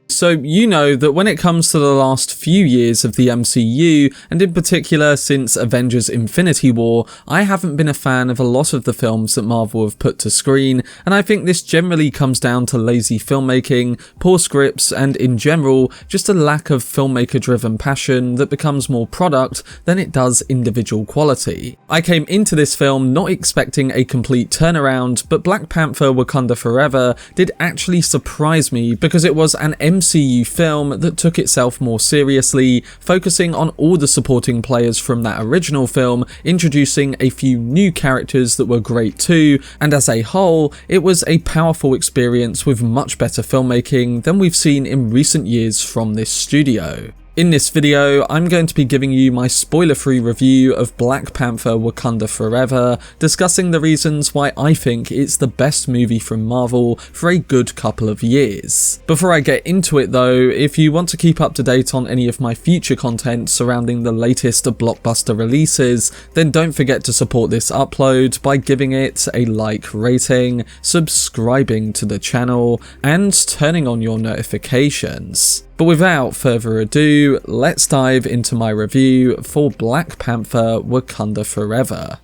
So you know that when it comes to the last few years of the MCU, and in particular since Avengers Infinity War, I haven't been a fan of a lot of the films that Marvel have put to screen, and I think this generally comes down to lazy filmmaking, poor scripts, and in general, just a lack of filmmaker-driven passion that becomes more product than it does individual quality. I came into this film not expecting a complete turnaround, but Black Panther Wakanda Forever did actually surprise me because it was an MCU film that took itself more seriously, focusing on all the supporting players from that original film, introducing a few new characters that were great too, and as a whole, it was a powerful experience with much better filmmaking than we've seen in recent years from this studio. In this video, I'm going to be giving you my spoiler-free review of Black Panther Wakanda Forever, discussing the reasons why I think it's the best movie from Marvel for a good couple of years. Before I get into it though, if you want to keep up to date on any of my future content surrounding the latest blockbuster releases, then don't forget to support this upload by giving it a like rating, subscribing to the channel, and turning on your notifications. But without further ado, let's dive into my review for Black Panther Wakanda Forever.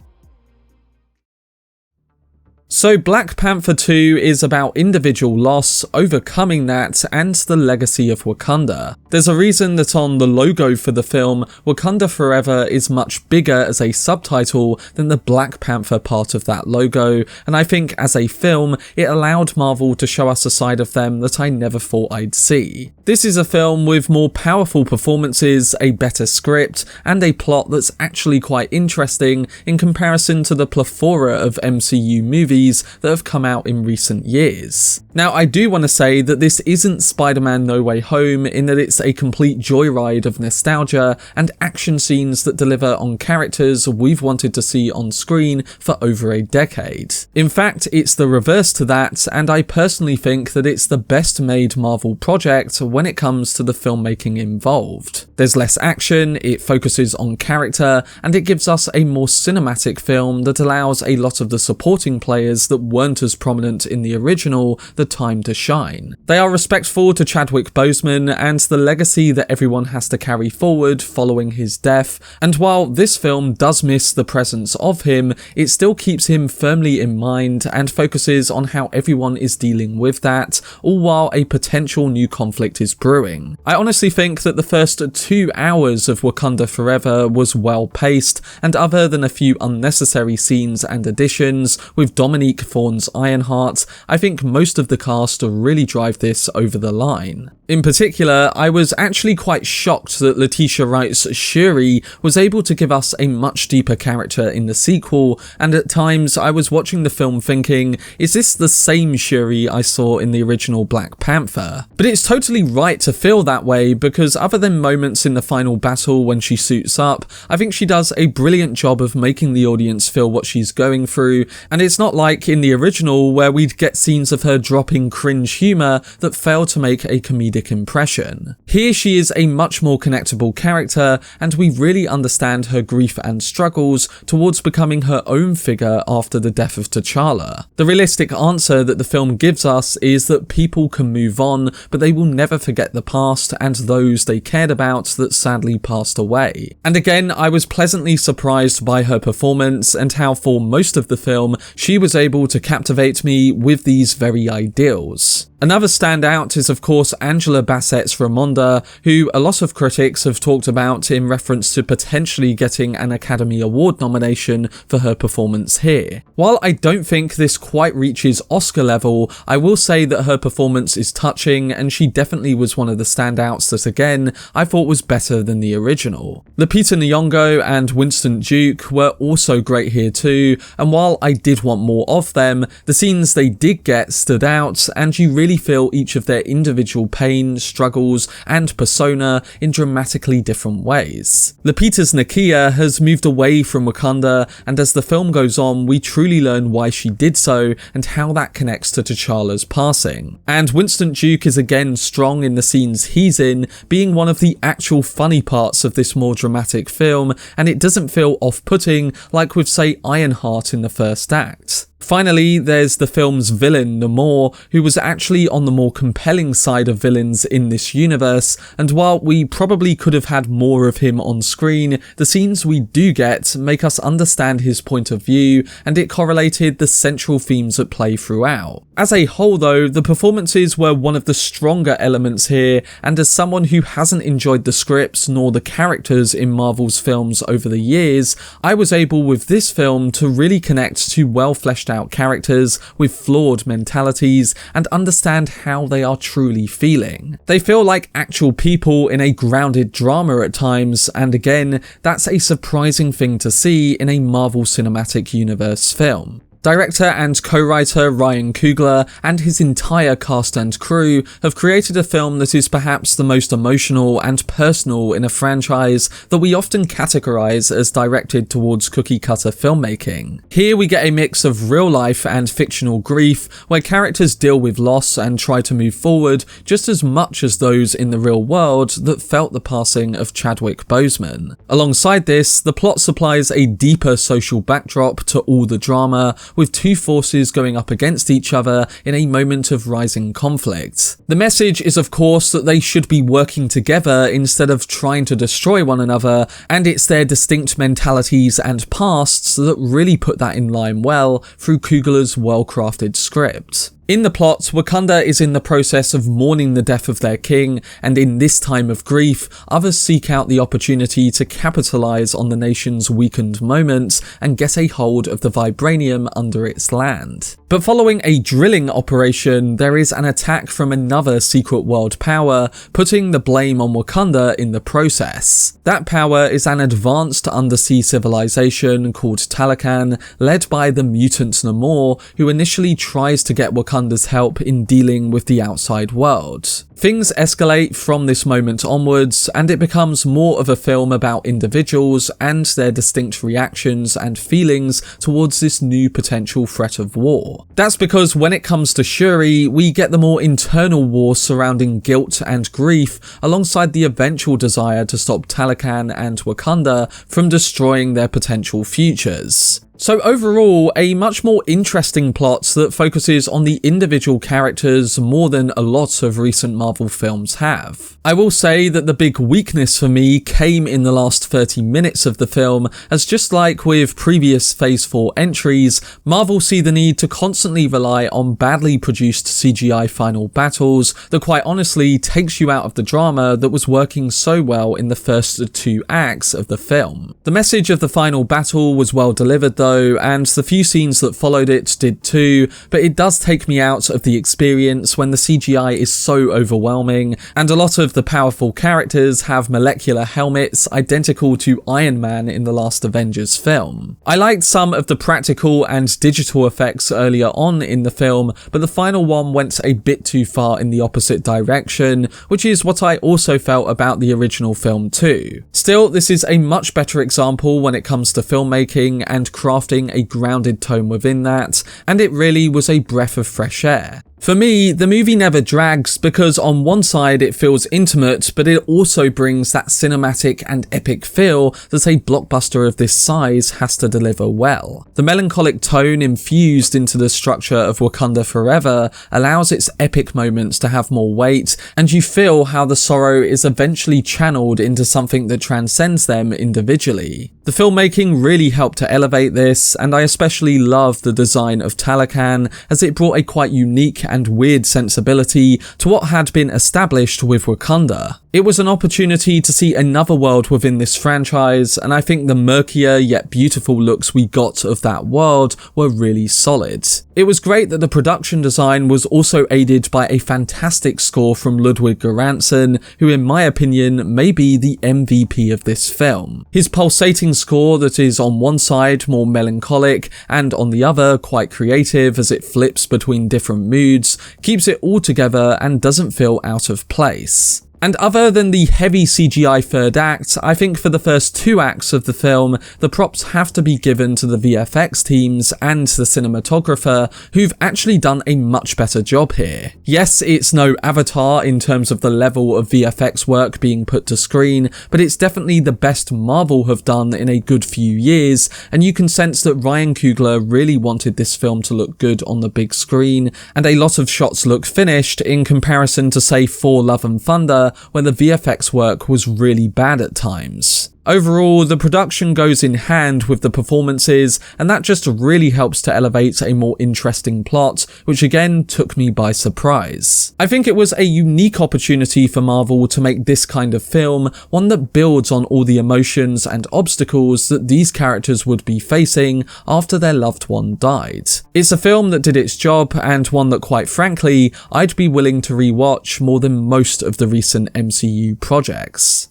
So Black Panther 2 is about individual loss, overcoming that, and the legacy of Wakanda. There's a reason that on the logo for the film, Wakanda Forever is much bigger as a subtitle than the Black Panther part of that logo, and I think as a film, it allowed Marvel to show us a side of them that I never thought I'd see. This is a film with more powerful performances, a better script, and a plot that's actually quite interesting in comparison to the plethora of MCU movies that have come out in recent years. Now, I do want to say that this isn't Spider-Man No Way Home in that it's a complete joyride of nostalgia and action scenes that deliver on characters we've wanted to see on screen for over a decade. In fact, it's the reverse to that, and I personally think that it's the best made Marvel project when it comes to the filmmaking involved. There's less action, it focuses on character, and it gives us a more cinematic film that allows a lot of the supporting players that weren't as prominent in the original the time to shine. They are respectful to Chadwick Boseman and the legacy that everyone has to carry forward following his death, and while this film does miss the presence of him, it still keeps him firmly in mind and focuses on how everyone is dealing with that, all while a potential new conflict is brewing. I honestly think that the first 2 hours of Wakanda Forever was well paced, and other than a few unnecessary scenes and additions, with Dominique Thorne's Ironheart, I think most of the cast really drive this over the line. In particular, I was actually quite shocked that Letitia Wright's Shuri was able to give us a much deeper character in the sequel, and at times I was watching the film thinking, is this the same Shuri I saw in the original Black Panther? But it's totally right to feel that way because other than moments in the final battle when she suits up, I think she does a brilliant job of making the audience feel what she's going through, and it's not like in the original where we'd get scenes of her dropping cringe humour that fail to make a comedic impression. Here she is a much more connectable character, and we really understand her grief and struggles towards becoming her own figure after the death of T'Challa. The realistic answer that the film gives us is that people can move on, but they will never forget the past and those they cared about that sadly passed away. And again, I was pleasantly surprised by her performance and how for most of the film she was able to captivate me with these very ideals. Another standout is of course Angela Bassett's Ramonda, who a lot of critics have talked about in reference to potentially getting an Academy Award nomination for her performance here. While I don't think this quite reaches Oscar level, I will say that her performance is touching and she definitely was one of the standouts that again I thought was better than the original. Lupita Nyong'o and Winston Duke were also great here too, and while I did want more of them, the scenes they did get stood out and you really really feel each of their individual pain, struggles, and persona in dramatically different ways. Lupita's Nakia has moved away from Wakanda, and as the film goes on, we truly learn why she did so and how that connects to T'Challa's passing. And Winston Duke is again strong in the scenes he's in, being one of the actual funny parts of this more dramatic film, and it doesn't feel off-putting like with, say, Ironheart in the first act. Finally, there's the film's villain, Namor, who was actually on the more compelling side of villains in this universe, and while we probably could have had more of him on screen, the scenes we do get make us understand his point of view, and it correlated the central themes at play throughout. As a whole though, the performances were one of the stronger elements here, and as someone who hasn't enjoyed the scripts nor the characters in Marvel's films over the years, I was able with this film to really connect to well fleshed out characters with flawed mentalities and understand how they are truly feeling. They feel like actual people in a grounded drama at times, and again, that's a surprising thing to see in a Marvel Cinematic Universe film. Director and co-writer Ryan Coogler and his entire cast and crew have created a film that is perhaps the most emotional and personal in a franchise that we often categorize as directed towards cookie-cutter filmmaking. Here we get a mix of real-life and fictional grief, where characters deal with loss and try to move forward just as much as those in the real world that felt the passing of Chadwick Boseman. Alongside this, the plot supplies a deeper social backdrop to all the drama, with two forces going up against each other in a moment of rising conflict. The message is of course that they should be working together instead of trying to destroy one another, and it's their distinct mentalities and pasts that really put that in line well through Coogler's well-crafted script. In the plot, Wakanda is in the process of mourning the death of their king, and in this time of grief, others seek out the opportunity to capitalize on the nation's weakened moments and get a hold of the vibranium under its land. But following a drilling operation, there is an attack from another secret world power, putting the blame on Wakanda in the process. That power is an advanced undersea civilization called Talokan, led by the mutant Namor, who initially tries to get Wakanda's help in dealing with the outside world. Things escalate from this moment onwards, and it becomes more of a film about individuals and their distinct reactions and feelings towards this new potential threat of war. That's because when it comes to Shuri, we get the more internal war surrounding guilt and grief, alongside the eventual desire to stop Talokan and Wakanda from destroying their potential futures. So overall, a much more interesting plot that focuses on the individual characters more than a lot of recent Marvel films have. I will say that the big weakness for me came in the last 30 minutes of the film, as just like with previous Phase 4 entries, Marvel see the need to constantly rely on badly produced CGI final battles that quite honestly takes you out of the drama that was working so well in the first two acts of the film. The message of the final battle was well delivered though, and the few scenes that followed it did too, but it does take me out of the experience when the CGI is so overwhelming, and a lot of the powerful characters have molecular helmets identical to Iron Man in the last Avengers film. I liked some of the practical and digital effects earlier on in the film, but the final one went a bit too far in the opposite direction, which is what I also felt about the original film too. Still, this is a much better example when it comes to filmmaking and crafting a grounded tone within that, and it really was a breath of fresh air. For me, the movie never drags because on one side it feels intimate, but it also brings that cinematic and epic feel that a blockbuster of this size has to deliver well. The melancholic tone infused into the structure of Wakanda Forever allows its epic moments to have more weight, and you feel how the sorrow is eventually channeled into something that transcends them individually. The filmmaking really helped to elevate this, and I especially love the design of Talokan, as it brought a quite unique and weird sensibility to what had been established with Wakanda. It was an opportunity to see another world within this franchise, and I think the murkier yet beautiful looks we got of that world were really solid. It was great that the production design was also aided by a fantastic score from Ludwig Göransson, who in my opinion may be the MVP of this film. His pulsating score that is on one side more melancholic and on the other quite creative as it flips between different moods, keeps it all together and doesn't feel out of place. And other than the heavy CGI third act, I think for the first 2 acts of the film, the props have to be given to the VFX teams and the cinematographer, who've actually done a much better job here. Yes, it's no Avatar in terms of the level of VFX work being put to screen, but it's definitely the best Marvel have done in a good few years, and you can sense that Ryan Coogler really wanted this film to look good on the big screen, and a lot of shots look finished in comparison to say Thor: Love and Thunder, where the VFX work was really bad at times. Overall, the production goes in hand with the performances, and that just really helps to elevate a more interesting plot, which again took me by surprise. I think it was a unique opportunity for Marvel to make this kind of film, one that builds on all the emotions and obstacles that these characters would be facing after their loved one died. It's a film that did its job, and one that quite frankly, I'd be willing to rewatch more than most of the recent MCU projects.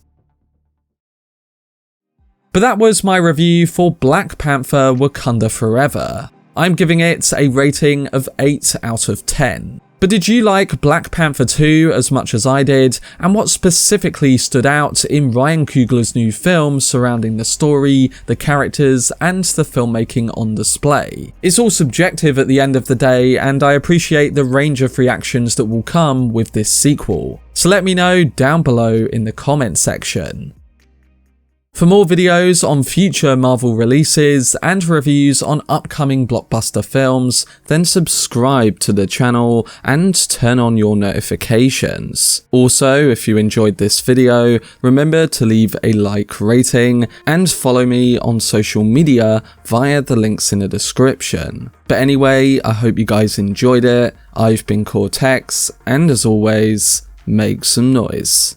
But that was my review for Black Panther Wakanda Forever. I'm giving it a rating of 8 out of 10. But did you like Black Panther 2 as much as I did, and what specifically stood out in Ryan Coogler's new film surrounding the story, the characters, and the filmmaking on display? It's all subjective at the end of the day, and I appreciate the range of reactions that will come with this sequel. So let me know down below in the comment section. For more videos on future Marvel releases and reviews on upcoming blockbuster films, then subscribe to the channel and turn on your notifications. Also, if you enjoyed this video, remember to leave a like rating and follow me on social media via the links in the description. But anyway, I hope you guys enjoyed it. I've been Cortex, and as always, make some noise.